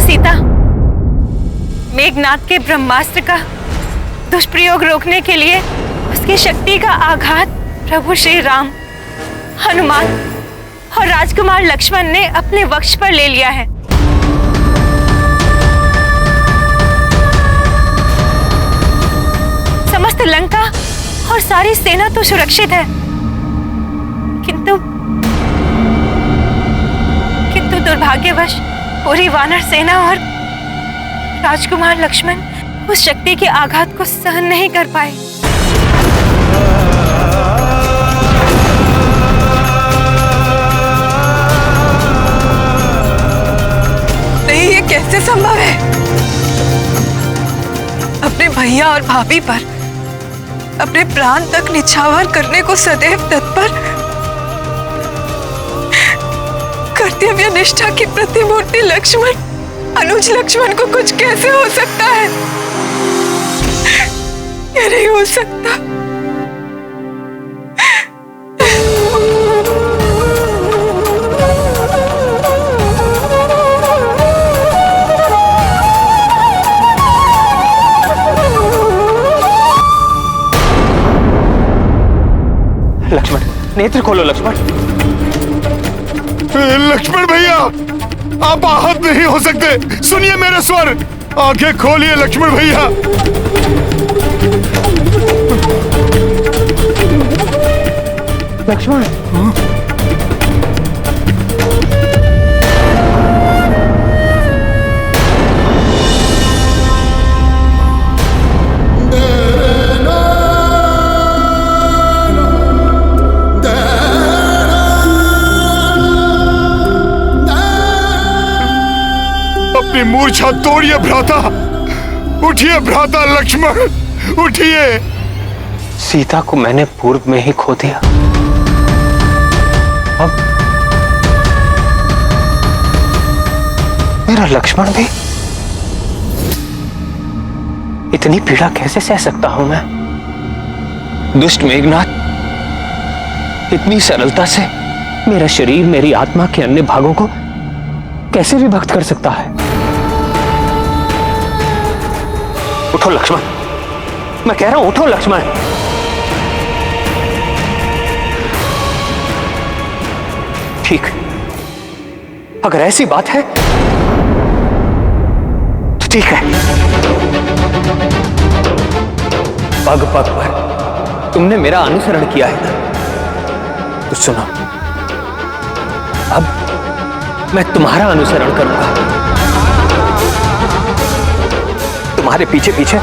सीता, मेघनाद के ब्रह्मास्त्र का दुष्प्रयोग रोकने के लिए उसकी शक्ति का आघात प्रभु श्री राम, हनुमान और राजकुमार लक्ष्मण ने अपने वक्ष पर ले लिया है। समस्त लंका और सारी सेना तो सुरक्षित है, किंतु दुर्भाग्यवश पूरी वानर सेना और राजकुमार लक्ष्मण उस शक्ति के आघात को सहन नहीं कर पाए। नहीं, ये कैसे संभव है? अपने भैया और भाभी पर अपने प्राण तक निछावर करने को सदैव तत्पर, कर्तव्य निष्ठा की प्रतिमूर्ति लक्ष्मण, अनुज लक्ष्मण को कुछ कैसे हो सकता है? ये नहीं हो सकता। लक्ष्मण, नेत्र खोलो लक्ष्मण। लक्ष्मण भैया, आप आहत नहीं हो सकते, सुनिए मेरे स्वर, आंखें खोलिए लक्ष्मण भैया। लक्ष्मण, अपनी मूर्छा तोड़िए भ्राता, उठिए भ्राता लक्ष्मण, उठिए। सीता को मैंने पूर्व में ही खो दिया, अब मेरा लक्ष्मण भी। इतनी पीड़ा कैसे सह सकता हूं मैं? दुष्ट मेघनाद इतनी सरलता से मेरा शरीर, मेरी आत्मा के अन्य भागों को कैसे विभक्त कर सकता है? उठो लक्ष्मण, मैं कह रहा हूं उठो लक्ष्मण। ठीक, अगर ऐसी बात है तो ठीक है। पग पग पर तुमने मेरा अनुसरण किया है ना, तो सुनो, अब मैं तुम्हारा अनुसरण करूंगा। तुम्हारे पीछे पीछे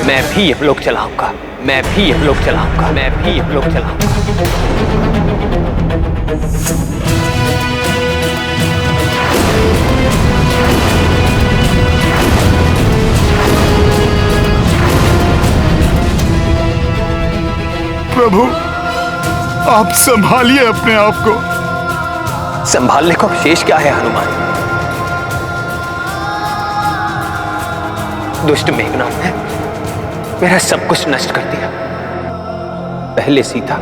मैं भी यमलोक चलाऊंगा, मैं भी यमलोक चलाऊंगा, मैं भी यमलोक चलाऊंगा। प्रभु, आप संभालिए अपने आप को। संभालने को शेष क्या है हनुमान? दुष्ट मेघनाद ने मेरा सब कुछ नष्ट कर दिया, पहले सीता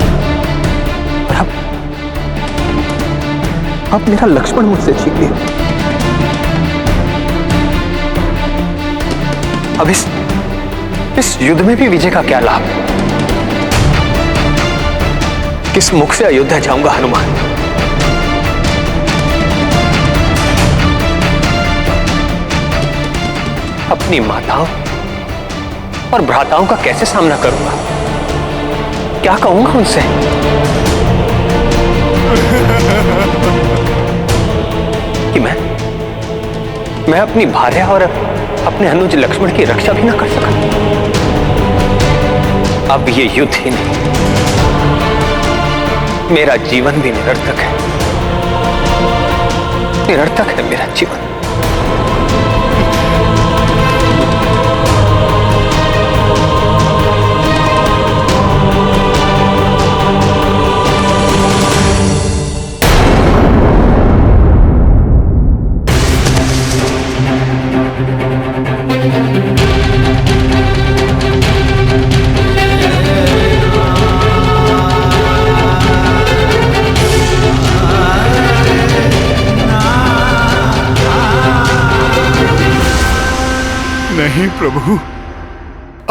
और अब मेरा लक्ष्मण मुझसे छीन लिया। अब इस युद्ध में भी विजय का क्या लाभ? किस मुख से अयोध्या जाऊंगा हनुमान? अपनी माताओं और भ्राताओं का कैसे सामना करूंगा? क्या कहूंगा उनसे? कि मैं अपनी भार्या और अपने अनुज लक्ष्मण की रक्षा भी ना कर सका। अब ये युद्ध ही नहीं, मेरा जीवन भी निरर्थक है, निरर्थक है मेरा जीवन। नहीं प्रभु,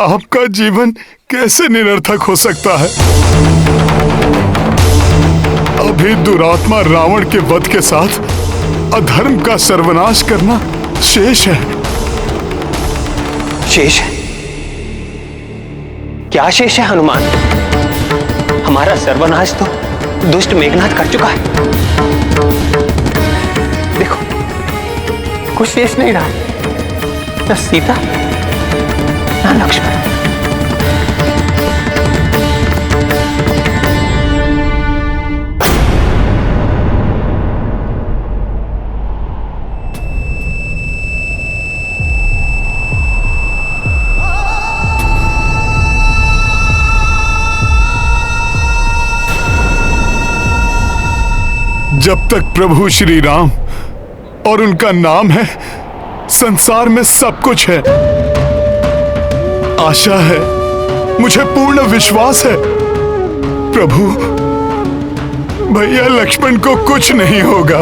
आपका जीवन कैसे निरर्थक हो सकता है? अभी दुरात्मा रावण के वध के साथ अधर्म का सर्वनाश करना शेष है। शेष है? क्या शेष है हनुमान? हमारा सर्वनाश तो दुष्ट मेघनाथ कर चुका है। देखो, कुछ शेष नहीं रहा, न सीता न लक्ष्मण। जब तक प्रभु श्री राम और उनका नाम है, संसार में सब कुछ है। आशा है, मुझे पूर्ण विश्वास है प्रभु, भैया लक्ष्मण को कुछ नहीं होगा।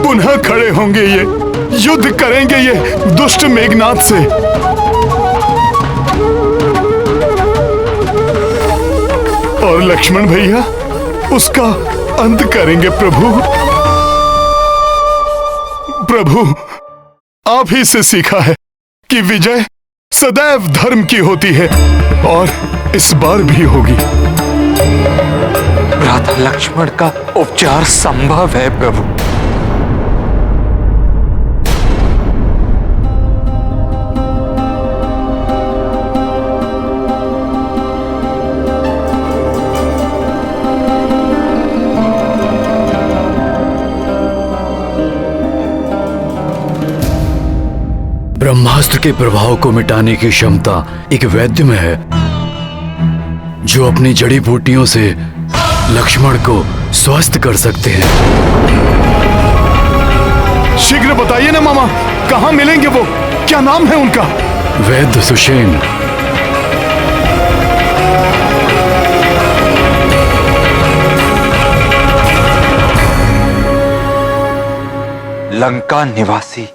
पुनः खड़े होंगे ये, युद्ध करेंगे ये दुष्ट मेघनाथ से। और लक्ष्मण भैया उसका अंत करेंगे प्रभु। प्रभु, आप ही से सीखा है कि विजय सदैव धर्म की होती है, और इस बार भी होगी। भ्राता लक्ष्मण का उपचार संभव है प्रभु। ब्रह्मास्त्र के प्रभाव को मिटाने की क्षमता एक वैद्य में है, जो अपनी जड़ी बूटियों से लक्ष्मण को स्वस्थ कर सकते हैं। शीघ्र बताइए ना मामा, कहाँ मिलेंगे वो? क्या नाम है उनका? वैद्य सुषेण। लंका निवासी,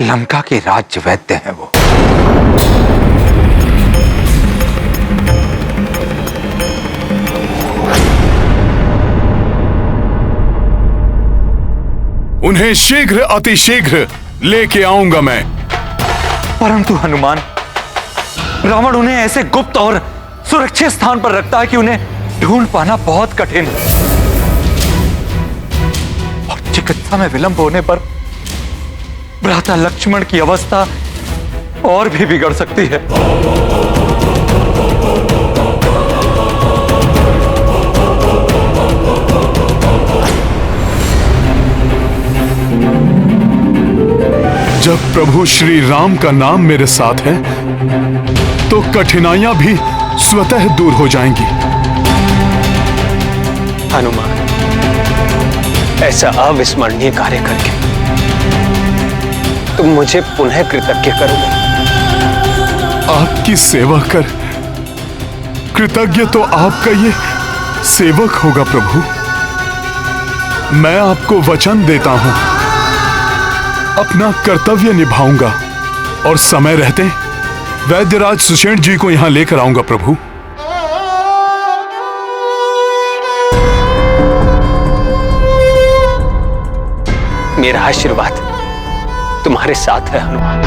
लंका के राज्य वैद्य हैं वो। उन्हें शीघ्र अतिशीघ्र लेके आऊंगा मैं। परंतु हनुमान, रावण उन्हें ऐसे गुप्त और सुरक्षित स्थान पर रखता है कि उन्हें ढूंढ पाना बहुत कठिन है। और चिकित्सा में विलंब होने पर भ्राता लक्ष्मण की अवस्था और भी बिगड़ सकती है। जब प्रभु श्री राम का नाम मेरे साथ है, तो कठिनाइयां भी स्वतः दूर हो जाएंगी। हनुमान, ऐसा अविस्मरणीय कार्य करके तुम मुझे पुनः कृतज्ञ करोगे। आपकी सेवा कर कृतज्ञ तो आपका ये सेवक होगा प्रभु। मैं आपको वचन देता हूं, अपना कर्तव्य निभाऊंगा, और समय रहते वैद्यराज सुषेण जी को यहां लेकर आऊंगा प्रभु। मेरा आशीर्वाद तुम्हारे साथ है हनुमान।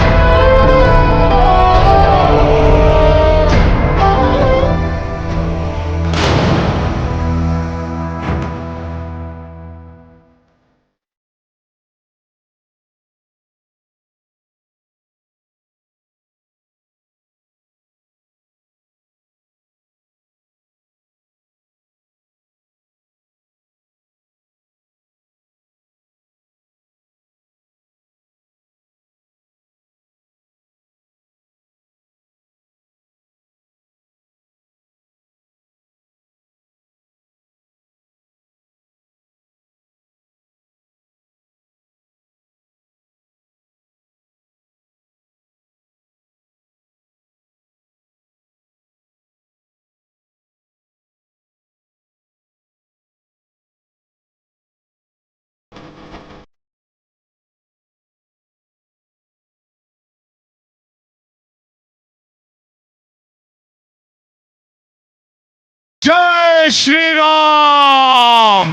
जय श्री राम,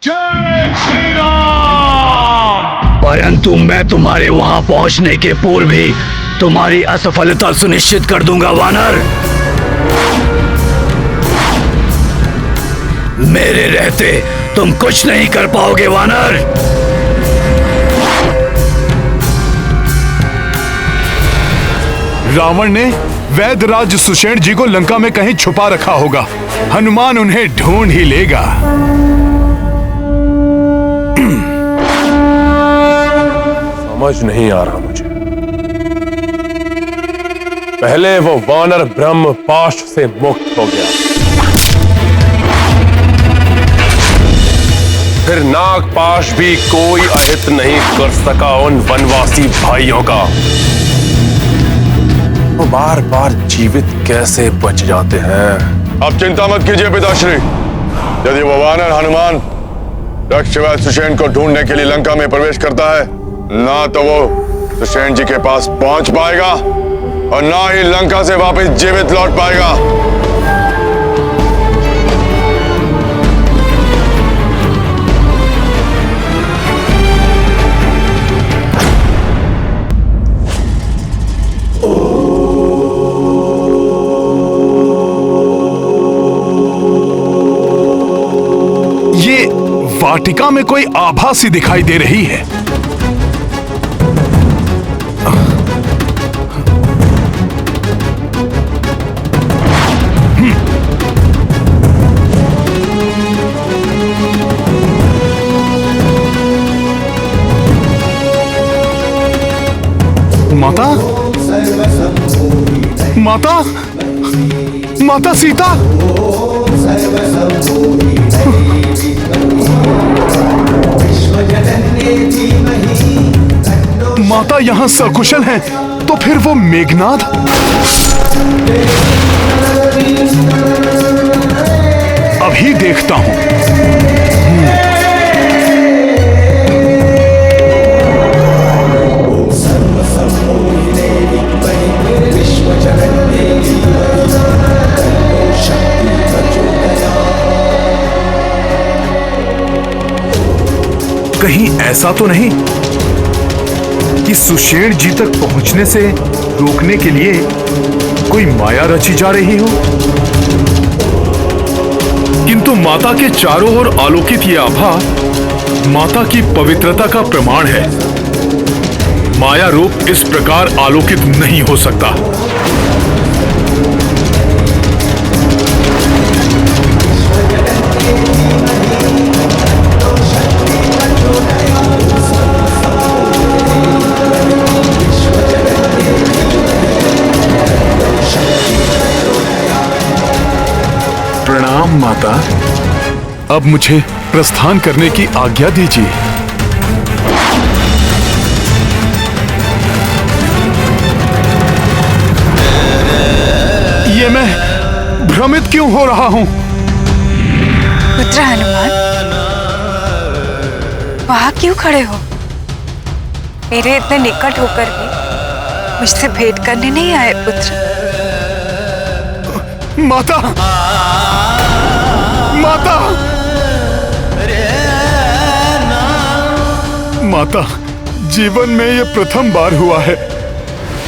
जय श्री राम। परंतु मैं तुम्हारे वहां पहुंचने के पूर्व ही तुम्हारी असफलता सुनिश्चित कर दूंगा वानर। मेरे रहते तुम कुछ नहीं कर पाओगे वानर। रावण ने वैद्यराज सुषेण जी को लंका में कहीं छुपा रखा होगा। हनुमान उन्हें ढूंढ ही लेगा। समझ नहीं आ रहा मुझे। पहले वो वानर ब्रह्म पाश से मुक्त हो गया, फिर नागपाश भी कोई अहित नहीं कर सका उन वनवासी भाइयों का। वो बार बार जीवित कैसे बच जाते हैं। अब चिंता मत कीजिए पिताश्री। यदि वो वानर हनुमान दक्षवैद्य सुषेण को ढूंढने के लिए लंका में प्रवेश करता है, ना तो वो सुषेण जी के पास पहुंच पाएगा और ना ही लंका से वापस जीवित लौट पाएगा। ये वाटिका में कोई आभा सी दिखाई दे रही है। माता, माता, माता सीता। माता यहां सकुशल हैं, तो फिर वो मेघनाद? अभी देखता हूं। कहीं ऐसा तो नहीं कि सुषेण जी तक पहुंचने से रोकने के लिए कोई माया रची जा रही हो? किंतु माता के चारों ओर आलोकित ये आभा माता की पवित्रता का प्रमाण है। माया रूप इस प्रकार आलोकित नहीं हो सकता। प्रणाम माता। अब मुझे प्रस्थान करने की आज्ञा दीजिए। ये मैं भ्रमित क्यों हो रहा हूं? पुत्र हनुमान, वहां क्यों खड़े हो? मेरे इतने निकट होकर भी मुझसे भेंट करने नहीं आए पुत्र? माता, माता, माता, जीवन में ये प्रथम बार हुआ है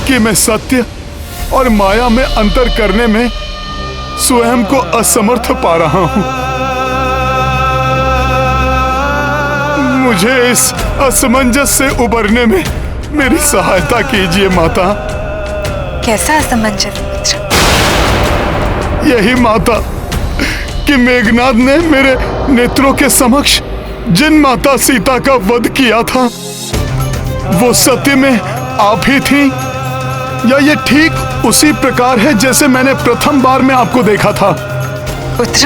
कि मैं सत्य और माया में अंतर करने में स्वयं को असमर्थ पा रहा हूं। मुझे इस असमंजस से उबरने में मेरी सहायता कीजिए माता। कैसा असमंजस पुत्र? यही माता कि मेघनाद ने मेरे नेत्रों के समक्ष जिन माता सीता का वध किया था, वो सत्य में आप ही थी, या ये ठीक उसी प्रकार है जैसे मैंने प्रथम बार में आपको देखा था? पुत्र,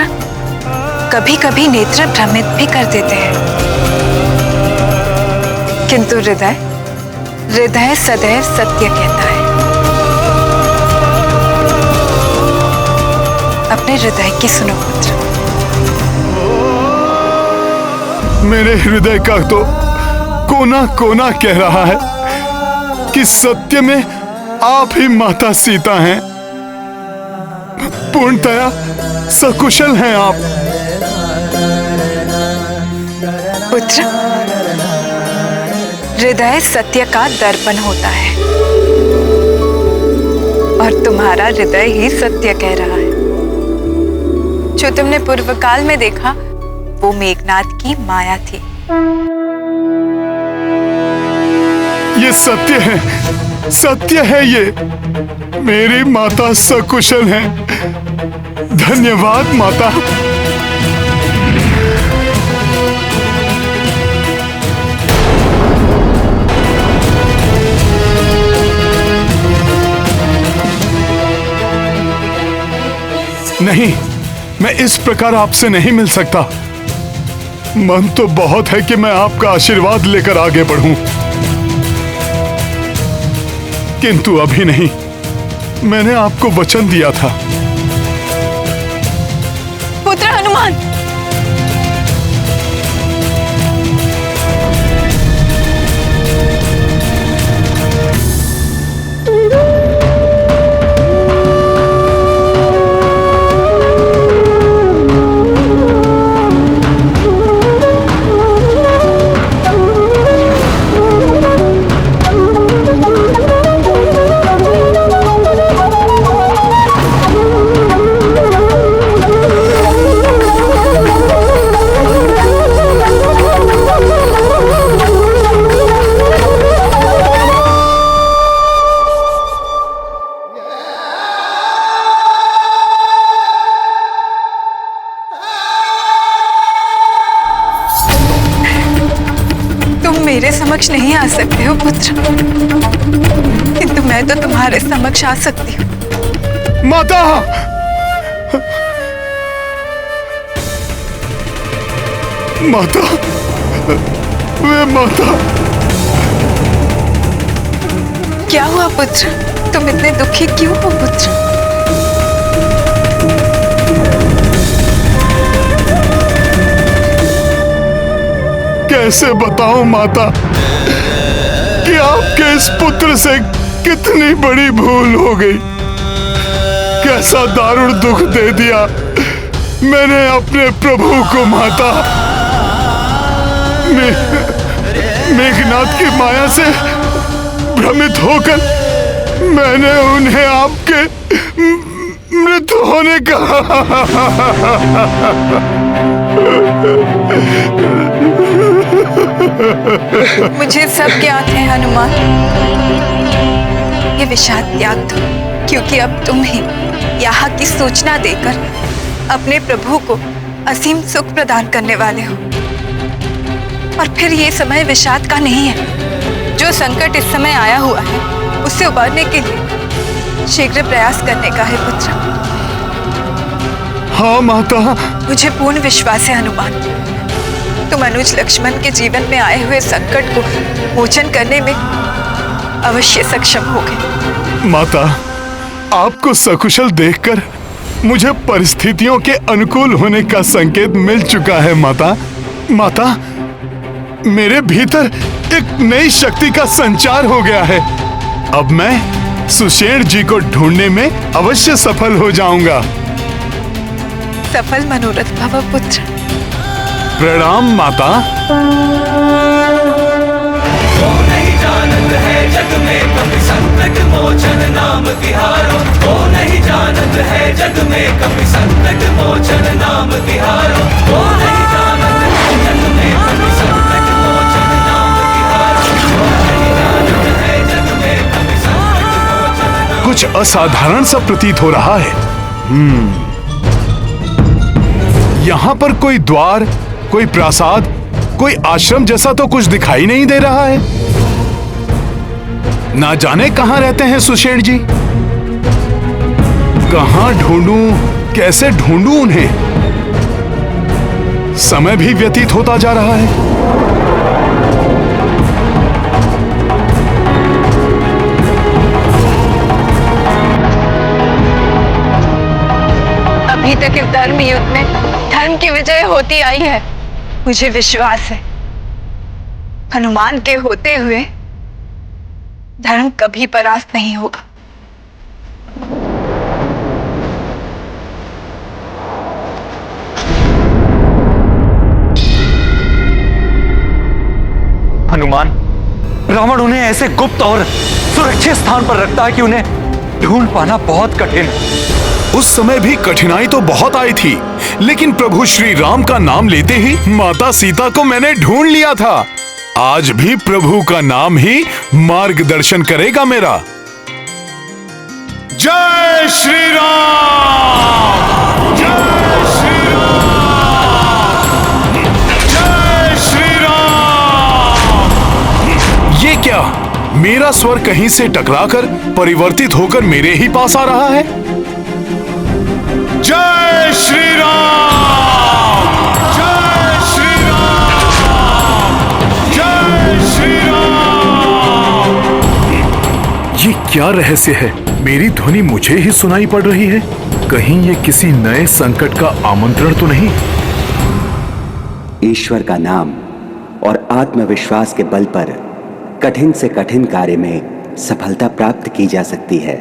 कभी कभी नेत्र भ्रमित भी कर देते हैं, किंतु हृदय सदैव सत्य कहता है। अपने हृदय की सुनो पुत्र। मेरे हृदय का तो कोना कोना कह रहा है कि सत्य में आप ही माता सीता हैं, पूर्णतया सकुशल हैं आप। पुत्र, हृदय सत्य का दर्पण होता है और तुम्हारा हृदय ही सत्य कह रहा है। जो तुमने पूर्व काल में देखा वो मेघनाद की माया थी। ये सत्य है, सत्य है ये। मेरी माता सकुशल हैं। धन्यवाद माता। नहीं, मैं इस प्रकार आपसे नहीं मिल सकता। मन तो बहुत है कि मैं आपका आशीर्वाद लेकर आगे बढ़ूं, किंतु अभी नहीं। मैंने आपको वचन दिया था। पुत्र हनुमान, मेरे समक्ष नहीं आ सकते हो पुत्र, किंतु मैं तो तुम्हारे समक्ष आ सकती हूँ। माता, माता, वे माता। क्या हुआ पुत्र? तुम इतने दुखी क्यों हो पुत्र? कैसे बताऊं माता कि आपके इस पुत्र से कितनी बड़ी भूल हो गई। कैसा दारुण दुख दे दिया मैंने अपने प्रभु को माता। मेघनाद की माया से भ्रमित होकर मैंने उन्हें आपके मृत होने का मुझे सब ज्ञात है हनुमान। ये विषाद त्याग दो, क्योंकि अब तुम ही यहाँ की सूचना देकर अपने प्रभु को असीम सुख प्रदान करने वाले हो। और फिर ये समय विषाद का नहीं है। जो संकट इस समय आया हुआ है उससे उबारने के लिए शीघ्र प्रयास करने का है पुत्र। हाँ माता। मुझे पूर्ण विश्वास है हनुमान, तुम अनुज लक्ष्मण के जीवन में आए हुए संकट को मोचन करने में अवश्य सक्षम होगे। माता, आपको सकुशल देखकर मुझे परिस्थितियों के अनुकूल होने का संकेत मिल चुका है माता। माता, मेरे भीतर एक नई शक्ति का संचार हो गया है। अब मैं सुषेण जी को ढूंढने में अवश्य सफल हो जाऊंगा। सफल मनोरथ भव पुत्र। प्रणाम माता। वो नहीं जानत है जग में कभी संकट मोचन नाम तिहारो। वो नहीं जानत है जग में कभी संकट मोचन नाम तिहारो। वो नहीं जानत है जग में कभी संकट मोचन नाम तिहारो। वो नहीं जानत है जग में कभी संकट मोचन नाम। कुछ असाधारण सा प्रतीत हो रहा है। यहाँ पर कोई द्वार, कोई प्रासाद, कोई आश्रम जैसा तो कुछ दिखाई नहीं दे रहा है। ना जाने कहाँ रहते हैं सुषेण जी। कहाँ ढूंढूं, कैसे ढूंढूं उन्हें। समय भी व्यतीत होता जा रहा है। अभी तक इस धर्म युद्ध में धर्म की विजय होती आई है। मुझे विश्वास है हनुमान के होते हुए धर्म कभी परास्त नहीं होगा। हनुमान, रावण उन्हें ऐसे गुप्त और सुरक्षित स्थान पर रखता है कि उन्हें ढूंढ पाना बहुत कठिन है। उस समय भी कठिनाई तो बहुत आई थी, लेकिन प्रभु श्री राम का नाम लेते ही माता सीता को मैंने ढूंढ लिया था। आज भी प्रभु का नाम ही मार्गदर्शन करेगा मेरा। जय श्री राम! जय श्री राम! जय श्री राम! ये क्या? मेरा स्वर कहीं से टकराकर परिवर्तित होकर मेरे ही पास आ रहा है। जय श्री राम! जय श्री राम! जय श्री राम! ये क्या रहस्य है? मेरी ध्वनि मुझे ही सुनाई पड़ रही है। कहीं ये किसी नए संकट का आमंत्रण तो नहीं? ईश्वर का नाम और आत्मविश्वास के बल पर कठिन से कठिन कार्य में सफलता प्राप्त की जा सकती है।